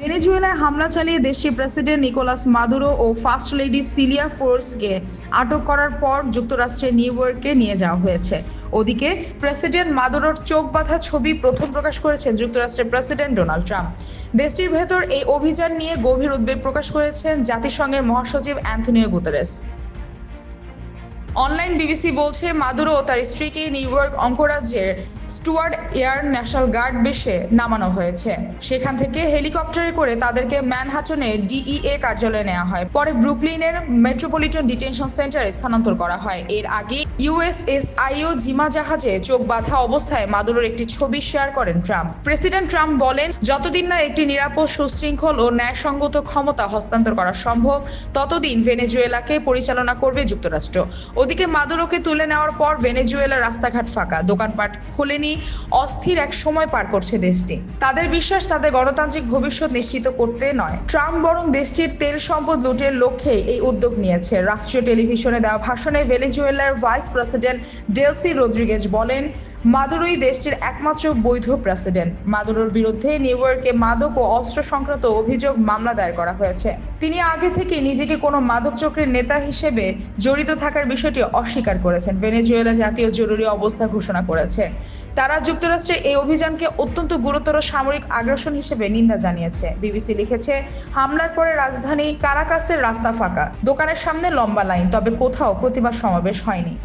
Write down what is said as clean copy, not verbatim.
ভেনেজুয়েলায় হামলা চালিয়ে দেশটির প্রেসিডেন্ট নিকোলাস মাদুরো ও ফার্স্ট লেডি সিলিয়া ফোর্সকে আটক করার পর যুক্তরাষ্ট্রের নিউ ইয়র্কে নিয়ে যাওয়া হয়েছে। ওদিকে প্রেসিডেন্ট মাদুরোর চোখ বাঁধা ছবি প্রথম প্রকাশ করেছেন যুক্তরাষ্ট্রের প্রেসিডেন্ট ডোনাল্ড ট্রাম্প। দেশটির ভেতর এই অভিযান নিয়ে গভীর উদ্বেগ প্রকাশ করেছেন জাতিসংঘের মহাসচিব অ্যান্টনিও গুতেরেস। অনলাইন বিবিসি বলছে, মাদুরো ও তার স্ত্রীকে নিউ ইয়র্ক অঙ্গরাজ্যের স্টুয়ার্ড এয়ার ন্যাশনাল গার্ড বেসে নামানো হয়েছে। সেখান থেকে হেলিকপ্টারে করে তাদেরকে ম্যানহাটনের ডিইএ কার্যালয়ে নেওয়া হয়। পরে ব্রুকলিনের মেট্রোপলিটন ডিটেনশন সেন্টারে স্থানান্তর করা হয়। এর আগে ইউএসএসআইও জিমা জাহাজে চোখ বাঁধা অবস্থায় মাদুরোর একটি ছবি শেয়ার করেন ট্রাম্প। প্রেসিডেন্ট ট্রাম্প বলেন, যতদিন না একটি নিরাপদ, সুশৃঙ্খল ও ন্যায়সঙ্গত ক্ষমতা হস্তান্তর করা সম্ভব, ততদিন ভেনেজুয়েলাকে পরিচালনা করবে যুক্তরাষ্ট্র। ওদিকে মাদুরোকে তুলে নেওয়ার পর ভেনেজুয়েলার রাস্তাঘাট ফাঁকা, দোকানপাট খুলেনি, অস্থির এক সময় পার করছে দেশটি। তাদের বিশ্বাস তাদের গণতান্ত্রিক ভবিষ্যৎ নিশ্চিত করতে নয়, ট্রাম্প বরং দেশটির তেল সম্পদ লুটের লক্ষ্যে এই উদ্যোগ নিয়েছে। রাষ্ট্রীয় টেলিভিশনে দেওয়া ভাষণে ভেনেজুয়েলার ভাইস প্রেসিডেন্ট ডেলসি রদ্রিগেজ বলেন, মাদুরোই দেশটির একমাত্র বৈধ প্রেসিডেন্ট। মাদুরোর বিরুদ্ধে নিউ ইয়র্কে মাদক ও অস্ত্র সংক্রান্ত অভিযোগ মামলা দায়ের করা হয়েছে। তিনি আগে থেকে নিজেকে কোনো মাদক চক্রের নেতা হিসেবে জড়িত থাকার বিষয়টি অস্বীকার করেছেন। ভেনেজুয়েলা জাতীয় জরুরি অবস্থা ঘোষণা করেছে। তারা যুক্তরাষ্ট্রের এই অভিযানকে অত্যন্ত গুরুতর সামরিক আগ্রাসন হিসেবে নিন্দা জানিয়েছে। বিবিসি লিখেছে, হামলার পরে রাজধানী কারাকাসের রাস্তা ফাঁকা, দোকানের সামনে লম্বা লাইন, তবে কোথাও প্রতিবাদ সমাবেশ হয়নি।